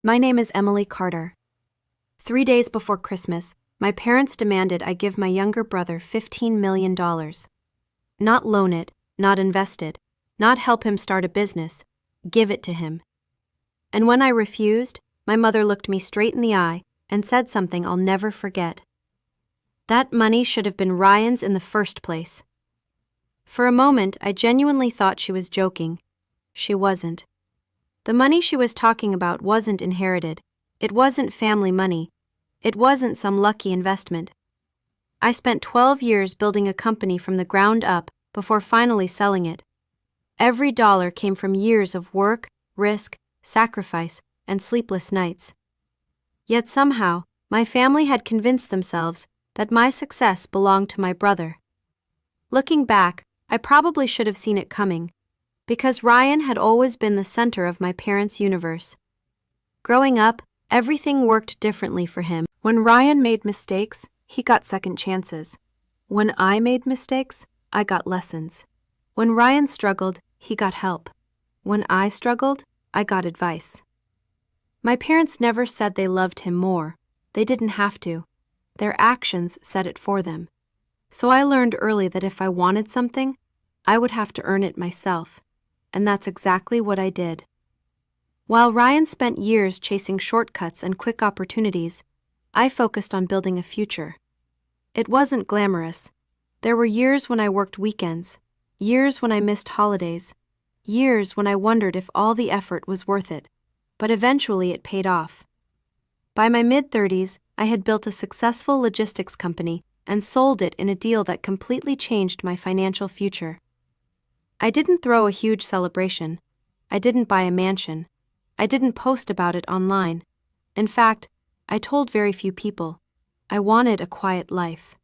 My name is Emily Carter. 3 days before Christmas, my parents demanded I give my younger brother $15 million. Not loan it, not invest it, not help him start a business. Give it to him. And when I refused, my mother looked me straight in the eye and said something I'll never forget. That money should have been Ryan's in the first place. For a moment, I genuinely thought she was joking. She wasn't. The money she was talking about wasn't inherited. It wasn't family money. It wasn't some lucky investment. I spent 12 years building a company from the ground up before finally selling it. Every dollar came from years of work, risk, sacrifice, and sleepless nights. Yet somehow, my family had convinced themselves that my success belonged to my brother. Looking back, I probably should have seen it coming, because Ryan had always been the center of my parents' universe. Growing up, everything worked differently for him. When Ryan made mistakes, he got second chances. When I made mistakes, I got lessons. When Ryan struggled, he got help. When I struggled, I got advice. My parents never said they loved him more. They didn't have to. Their actions said it for them. So I learned early that if I wanted something, I would have to earn it myself. And that's exactly what I did. While Ryan spent years chasing shortcuts and quick opportunities, I focused on building a future. It wasn't glamorous. There were years when I worked weekends, years when I missed holidays, years when I wondered if all the effort was worth it, but eventually it paid off. By my mid-30s, I had built a successful logistics company and sold it in a deal that completely changed my financial future. I didn't throw a huge celebration. I didn't buy a mansion. I didn't post about it online. In fact, I told very few people. I wanted a quiet life.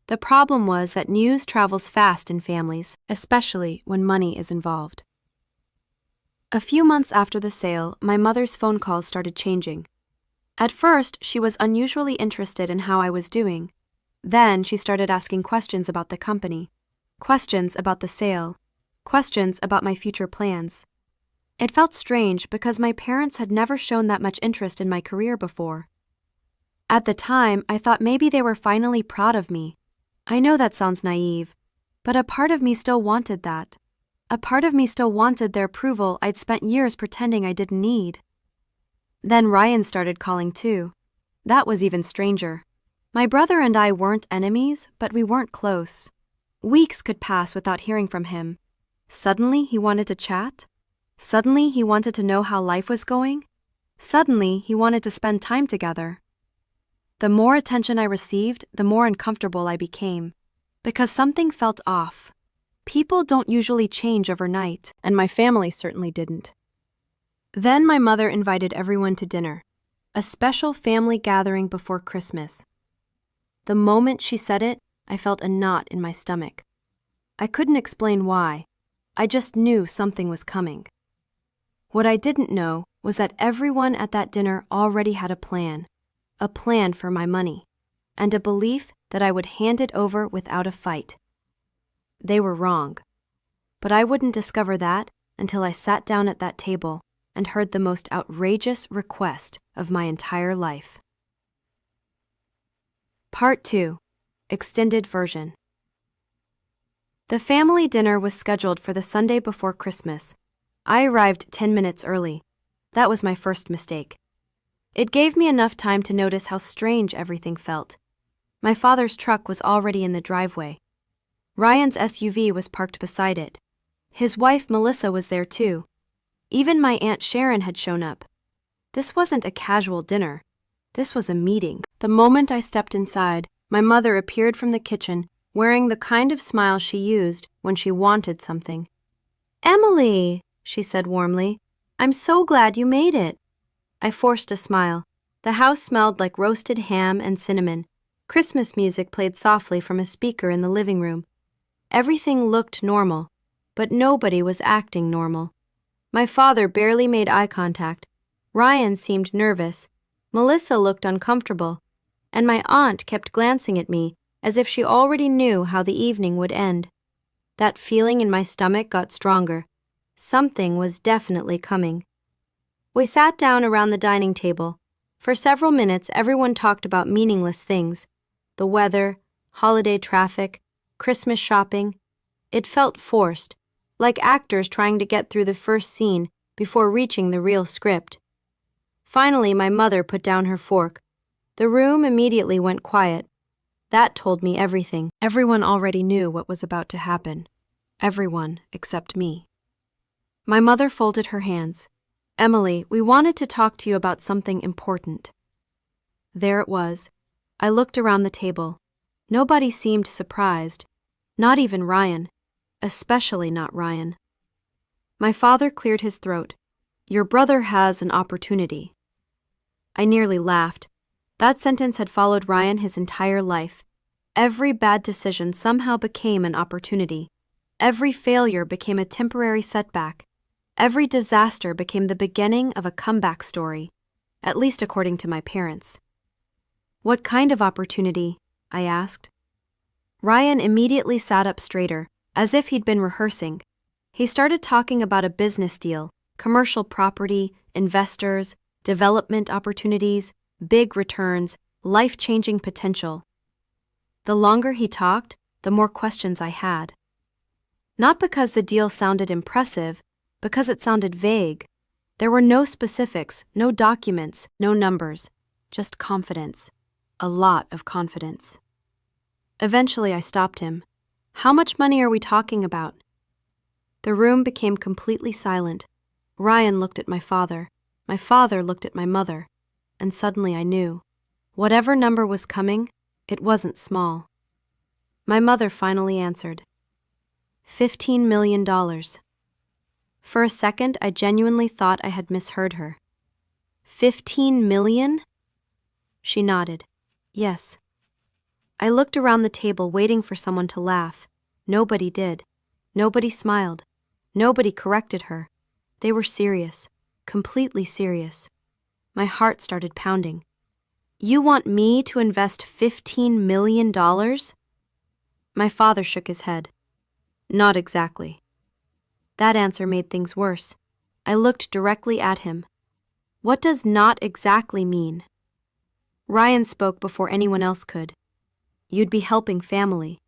The problem was that news travels fast in families, especially when money is involved. A few months after the sale, my mother's phone calls started changing. At first, she was unusually interested in how I was doing. Then she started asking questions about the company, questions about the sale, questions about my future plans. It felt strange because my parents had never shown that much interest in my career before. At the time, I thought maybe they were finally proud of me. I know that sounds naive, but a part of me still wanted that. A part of me still wanted their approval I'd spent years pretending I didn't need. Then Ryan started calling too. That was even stranger. My brother and I weren't enemies, but we weren't close. Weeks could pass without hearing from him. Suddenly he wanted to chat. Suddenly he wanted to know how life was going. Suddenly he wanted to spend time together. The more attention I received, the more uncomfortable I became, because something felt off. People don't usually change overnight, and my family certainly didn't. Then my mother invited everyone to dinner, a special family gathering before Christmas. The moment she said it, I felt a knot in my stomach. I couldn't explain why. I just knew something was coming. What I didn't know was that everyone at that dinner already had a plan for my money, and a belief that I would hand it over without a fight. They were wrong, but I wouldn't discover that until I sat down at that table and heard the most outrageous request of my entire life. Part 2. Extended version. The family dinner was scheduled for the Sunday before Christmas. I arrived 10 minutes early. That was my first mistake. It gave me enough time to notice how strange everything felt. My father's truck was already in the driveway. Ryan's SUV was parked beside it. His wife Melissa was there too. Even my Aunt Sharon had shown up. This wasn't a casual dinner. This was a meeting. The moment I stepped inside, my mother appeared from the kitchen, wearing the kind of smile she used when she wanted something. "Emily," she said warmly, "I'm so glad you made it." I forced a smile. The house smelled like roasted ham and cinnamon. Christmas music played softly from a speaker in the living room. Everything looked normal, but nobody was acting normal. My father barely made eye contact. Ryan seemed nervous. Melissa looked uncomfortable, and my aunt kept glancing at me as if she already knew how the evening would end. That feeling in my stomach got stronger. Something was definitely coming. We sat down around the dining table. For several minutes, everyone talked about meaningless things: the weather, holiday traffic, Christmas shopping. It felt forced, like actors trying to get through the first scene before reaching the real script. Finally, my mother put down her fork. The room immediately went quiet. That told me everything. Everyone already knew what was about to happen. Everyone except me. My mother folded her hands. "Emily, we wanted to talk to you about something important." There it was. I looked around the table. Nobody seemed surprised. Not even Ryan. Especially not Ryan. My father cleared his throat. "Your brother has an opportunity." I nearly laughed. That sentence had followed Ryan his entire life. Every bad decision somehow became an opportunity. Every failure became a temporary setback. Every disaster became the beginning of a comeback story, at least according to my parents. "What kind of opportunity?" I asked. Ryan immediately sat up straighter, as if he'd been rehearsing. He started talking about a business deal, commercial property, investors, development opportunities, big returns, life-changing potential. The longer he talked, the more questions I had. Not because the deal sounded impressive, because it sounded vague. There were no specifics, no documents, no numbers, just confidence. A lot of confidence. Eventually, I stopped him. "How much money are we talking about?" The room became completely silent. Ryan looked at my father. My father looked at my mother. And suddenly I knew. Whatever number was coming, it wasn't small. My mother finally answered. $15 million. For a second, I genuinely thought I had misheard her. 15 million? She nodded. Yes. I looked around the table waiting for someone to laugh. Nobody did. Nobody smiled. Nobody corrected her. They were serious. Completely serious. My heart started pounding. "You want me to invest $15 million? My father shook his head. "Not exactly." That answer made things worse. I looked directly at him. "What does not exactly mean?" Ryan spoke before anyone else could. "You'd be helping family."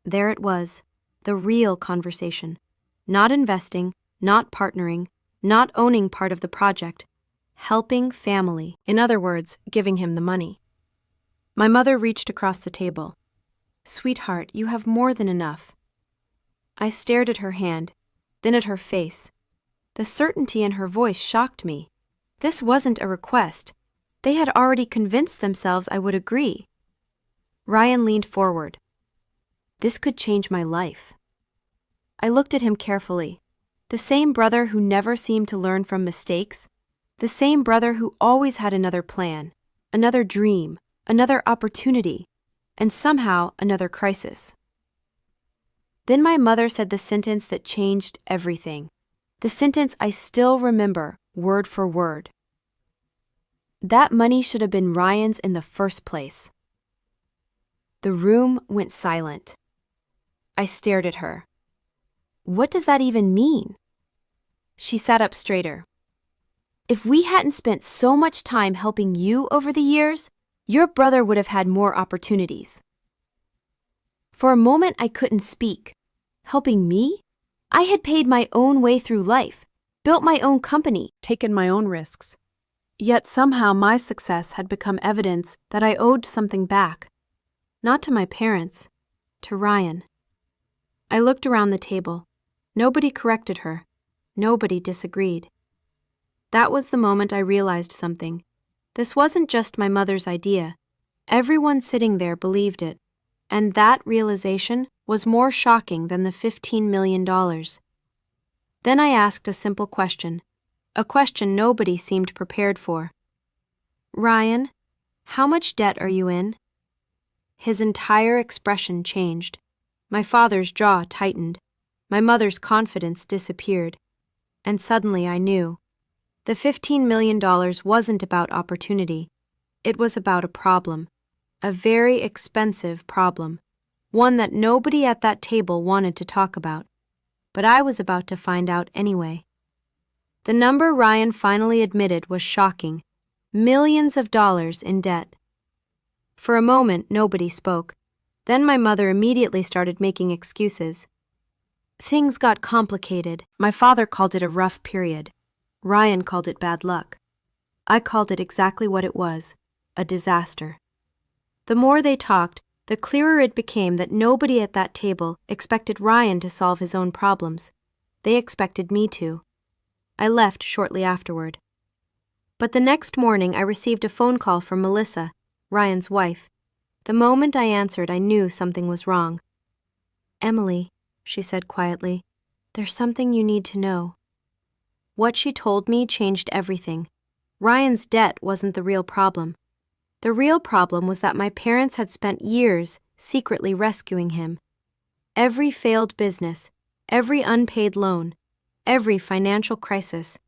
There it was, the real conversation. Not investing, not partnering, not owning part of the project. Helping family. In other words, giving him the money. My mother reached across the table. "Sweetheart, you have more than enough." I stared at her hand, then at her face. The certainty in her voice shocked me. This wasn't a request. They had already convinced themselves I would agree. Ryan leaned forward. "This could change my life." I looked at him carefully. The same brother who never seemed to learn from mistakes. The same brother who always had another plan, another dream, another opportunity, and somehow another crisis. Then my mother said the sentence that changed everything. The sentence I still remember, word for word. "That money should have been Ryan's in the first place." The room went silent. I stared at her. What does that even mean? She sat up straighter. "If we hadn't spent so much time helping you over the years, your brother would have had more opportunities." For a moment, I couldn't speak. Helping me? I had paid my own way through life, built my own company, taken my own risks. Yet somehow my success had become evidence that I owed something back. Not to my parents, to Ryan. I looked around the table. Nobody corrected her. Nobody disagreed. That was the moment I realized something. This wasn't just my mother's idea. Everyone sitting there believed it. And that realization was more shocking than the $15 million. Then I asked a simple question, a question nobody seemed prepared for. "Ryan, how much debt are you in?" His entire expression changed. My father's jaw tightened. My mother's confidence disappeared. And suddenly I knew. The $15 million wasn't about opportunity. It was about a problem. A very expensive problem. One that nobody at that table wanted to talk about. But I was about to find out anyway. The number Ryan finally admitted was shocking. Millions of dollars in debt. For a moment, nobody spoke. Then my mother immediately started making excuses. Things got complicated. My father called it a rough period. Ryan called it bad luck. I called it exactly what it was, a disaster. The more they talked, the clearer it became that nobody at that table expected Ryan to solve his own problems. They expected me to. I left shortly afterward. But the next morning I received a phone call from Melissa, Ryan's wife. The moment I answered, I knew something was wrong. "Emily," she said quietly, "there's something you need to know." What she told me changed everything. Ryan's debt wasn't the real problem. The real problem was that my parents had spent years secretly rescuing him. Every failed business, every unpaid loan, every financial crisis,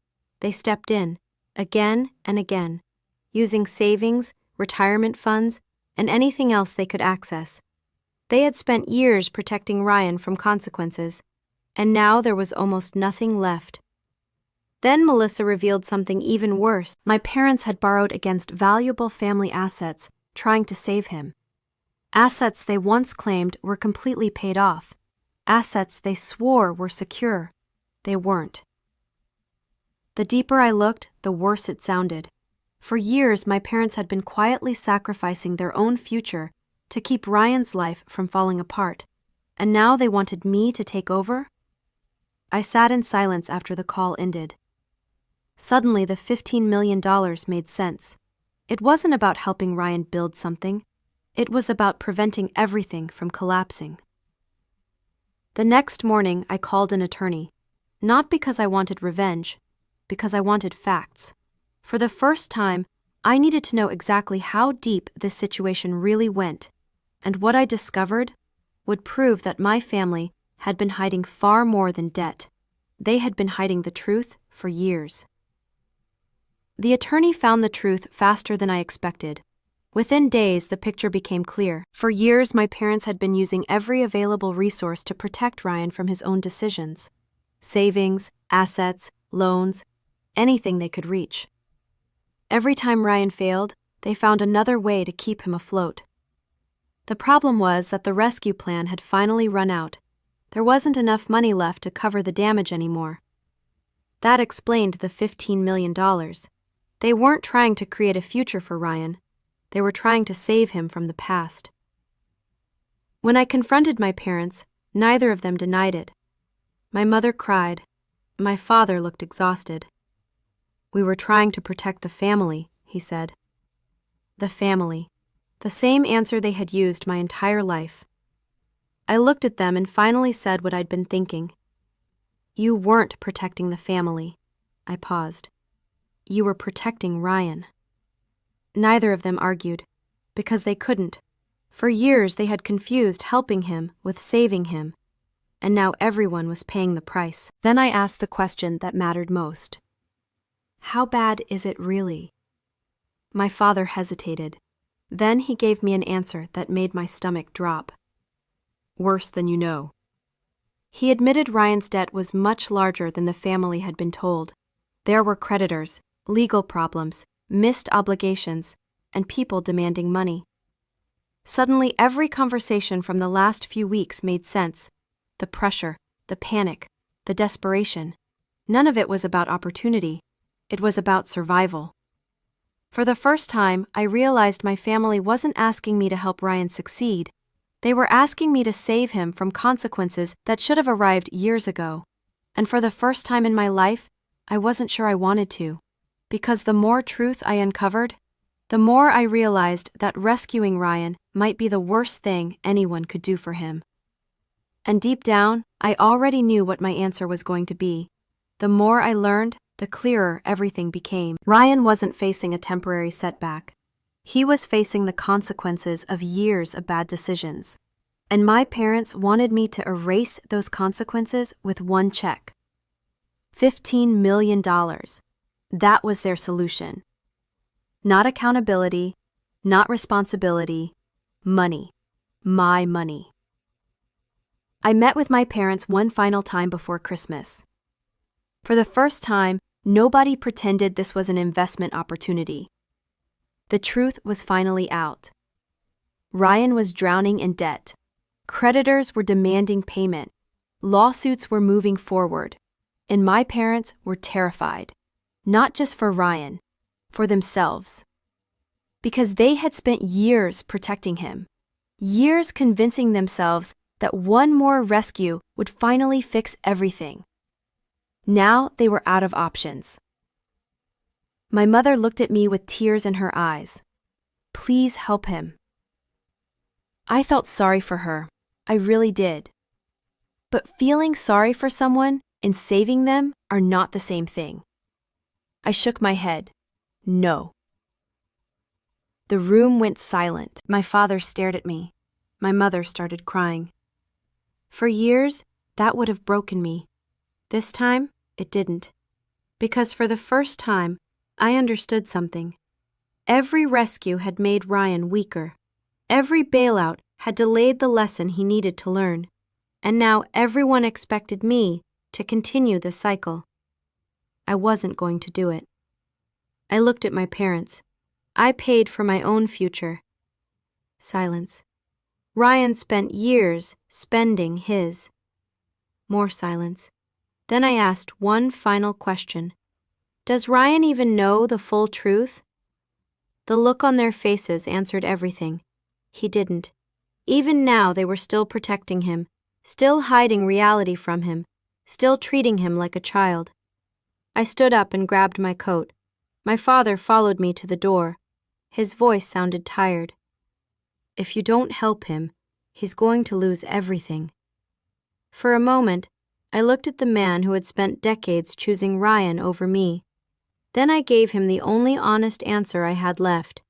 they stepped in, again and again, using savings, retirement funds, and anything else they could access. They had spent years protecting Ryan from consequences, and now there was almost nothing left. Then Melissa revealed something even worse. My parents had borrowed against valuable family assets, trying to save him. Assets they once claimed were completely paid off. Assets they swore were secure. They weren't. The deeper I looked, the worse it sounded. For years, my parents had been quietly sacrificing their own future to keep Ryan's life from falling apart, and now they wanted me to take over? I sat in silence after the call ended. Suddenly, the $15 million made sense. It wasn't about helping Ryan build something. It was about preventing everything from collapsing. The next morning, I called an attorney. Not because I wanted revenge, because I wanted facts. For the first time, I needed to know exactly how deep this situation really went, and what I discovered would prove that my family had been hiding far more than debt. They had been hiding the truth for years. The attorney found the truth faster than I expected. Within days, the picture became clear. For years, my parents had been using every available resource to protect Ryan from his own decisions. Savings, assets, loans, anything they could reach. Every time Ryan failed, they found another way to keep him afloat. The problem was that the rescue plan had finally run out. There wasn't enough money left to cover the damage anymore. That explained the $15 million. They weren't trying to create a future for Ryan. They were trying to save him from the past. When I confronted my parents, neither of them denied it. My mother cried. My father looked exhausted. "We were trying to protect the family," he said. The family. The same answer they had used my entire life. I looked at them and finally said what I'd been thinking. "You weren't protecting the family." I paused. "You were protecting Ryan." Neither of them argued, because they couldn't. For years they had confused helping him with saving him, and now everyone was paying the price. Then I asked the question that mattered most. "How bad is it really?" My father hesitated. Then he gave me an answer that made my stomach drop. "Worse than you know." He admitted Ryan's debt was much larger than the family had been told. There were creditors, legal problems, missed obligations, and people demanding money. Suddenly, every conversation from the last few weeks made sense. The pressure, the panic, the desperation. None of it was about opportunity. It was about survival. For the first time, I realized my family wasn't asking me to help Ryan succeed. They were asking me to save him from consequences that should have arrived years ago. And for the first time in my life, I wasn't sure I wanted to. Because the more truth I uncovered, the more I realized that rescuing Ryan might be the worst thing anyone could do for him. And deep down, I already knew what my answer was going to be. The more I learned, the clearer everything became. Ryan wasn't facing a temporary setback. He was facing the consequences of years of bad decisions. And my parents wanted me to erase those consequences with one check. $15 million. That was their solution. Not accountability, not responsibility, money. My money. I met with my parents one final time before Christmas. For the first time, Nobody pretended this was an investment opportunity. The truth was finally out. Ryan was drowning in debt. Creditors were demanding payment. Lawsuits were moving forward. And my parents were terrified. Not just for Ryan, for themselves. Because they had spent years protecting him. Years convincing themselves that one more rescue would finally fix everything. Now they were out of options. My mother looked at me with tears in her eyes. Please help him. I felt sorry for her. I really did. But feeling sorry for someone and saving them are not the same thing. I shook my head. No. The room went silent. My father stared at me. My mother started crying. For years, that would have broken me. This time, it didn't. Because for the first time, I understood something. Every rescue had made Ryan weaker. Every bailout had delayed the lesson he needed to learn. And now everyone expected me to continue the cycle. I wasn't going to do it. I looked at my parents. I paid for my own future. Silence. Ryan spent years spending his. More silence. Then I asked one final question. Does Ryan even know the full truth? The look on their faces answered everything. He didn't. Even now they were still protecting him, still hiding reality from him, still treating him like a child. I stood up and grabbed my coat. My father followed me to the door. His voice sounded tired. If you don't help him, he's going to lose everything. For a moment, I looked at the man who had spent decades choosing Ryan over me. Then I gave him the only honest answer I had left.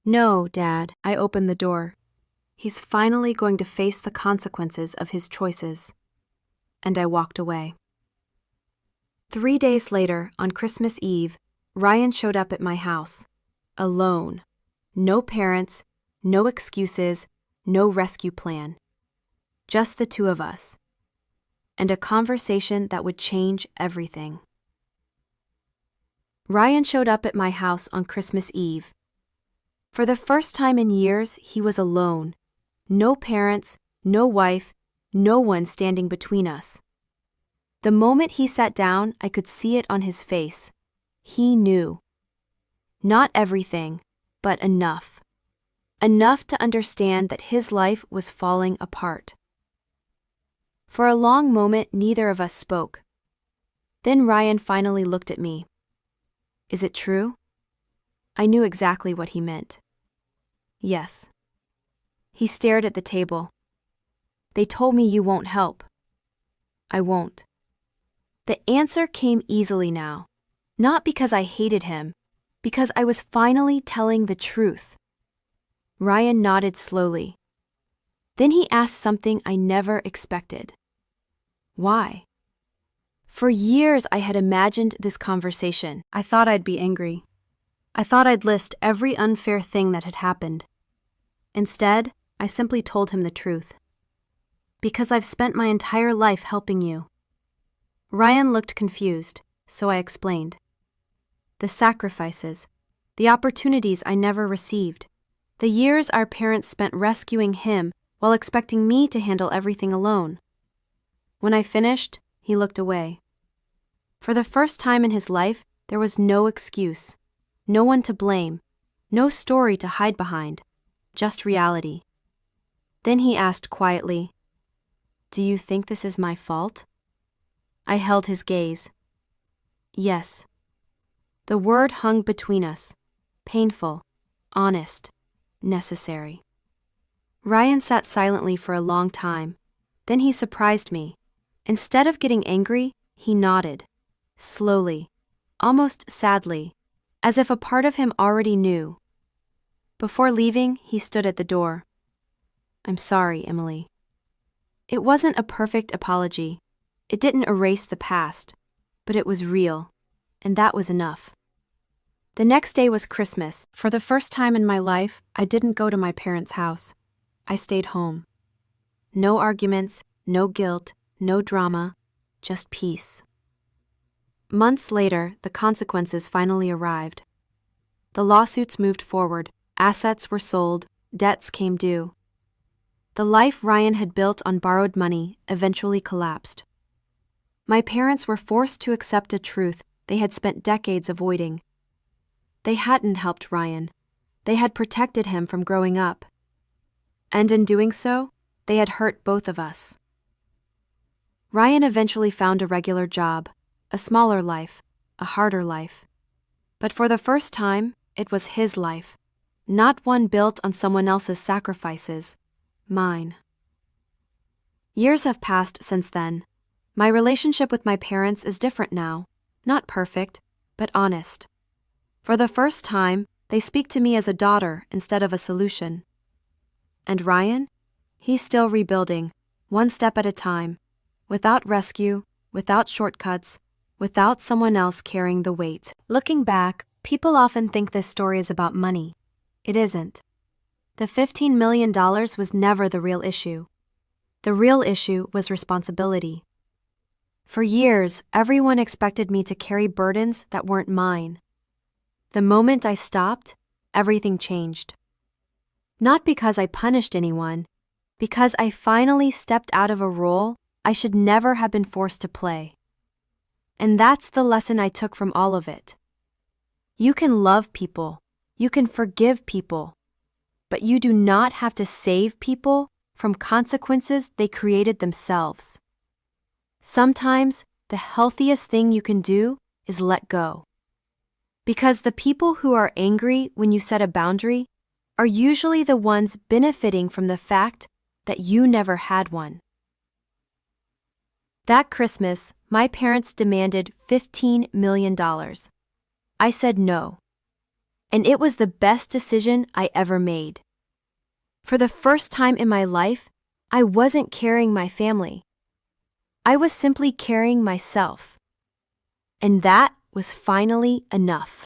No, Dad. I opened the door. He's finally going to face the consequences of his choices. And I walked away. 3 days later, on Christmas Eve, Ryan showed up at my house. Alone. No parents, no excuses, no rescue plan. Just the two of us. And a conversation that would change everything. Ryan showed up at my house on Christmas Eve. For the first time in years, he was alone. No parents, no wife, no one standing between us. The moment he sat down, I could see it on his face. He knew. Not everything, but enough. Enough to understand that his life was falling apart. For a long moment, neither of us spoke. Then Ryan finally looked at me. Is it true? I knew exactly what he meant. Yes. He stared at the table. They told me you won't help. I won't. The answer came easily now. Not because I hated him, because I was finally telling the truth. Ryan nodded slowly. Then he asked something I never expected. Why? For years I had imagined this conversation. I thought I'd be angry. I thought I'd list every unfair thing that had happened. Instead, I simply told him the truth. Because I've spent my entire life helping you. Ryan looked confused, so I explained. The sacrifices, the opportunities I never received, the years our parents spent rescuing him while expecting me to handle everything alone. When I finished, he looked away. For the first time in his life, there was no excuse, no one to blame, no story to hide behind, just reality. Then he asked quietly, "Do you think this is my fault?" I held his gaze. Yes. The word hung between us, painful, honest, necessary. Ryan sat silently for a long time. Then he surprised me. Instead of getting angry, he nodded. Slowly, almost sadly, as if a part of him already knew. Before leaving, he stood at the door. I'm sorry, Emily. It wasn't a perfect apology. It didn't erase the past, but it was real, and that was enough. The next day was Christmas. For the first time in my life, I didn't go to my parents' house. I stayed home. No arguments, no guilt, no drama, just peace. Months later, the consequences finally arrived. The lawsuits moved forward, assets were sold, debts came due. The life Ryan had built on borrowed money eventually collapsed. My parents were forced to accept a truth they had spent decades avoiding. They hadn't helped Ryan. They had protected him from growing up. And in doing so, they had hurt both of us. Ryan eventually found a regular job, a smaller life, a harder life. But for the first time, it was his life, not one built on someone else's sacrifices, mine. Years have passed since then. My relationship with my parents is different now, not perfect, but honest. For the first time, they speak to me as a daughter instead of a solution. And Ryan? He's still rebuilding, one step at a time, without rescue, without shortcuts, without someone else carrying the weight. Looking back, people often think this story is about money. It isn't. The $15 million was never the real issue. The real issue was responsibility. For years, everyone expected me to carry burdens that weren't mine. The moment I stopped, everything changed. Not because I punished anyone, because I finally stepped out of a role I should never have been forced to play. And that's the lesson I took from all of it. You can love people, you can forgive people, but you do not have to save people from consequences they created themselves. Sometimes, the healthiest thing you can do is let go. Because the people who are angry when you set a boundary are usually the ones benefiting from the fact that you never had one. That Christmas, my parents demanded $15 million. I said no. And it was the best decision I ever made. For the first time in my life, I wasn't carrying my family. I was simply carrying myself. And that was finally enough.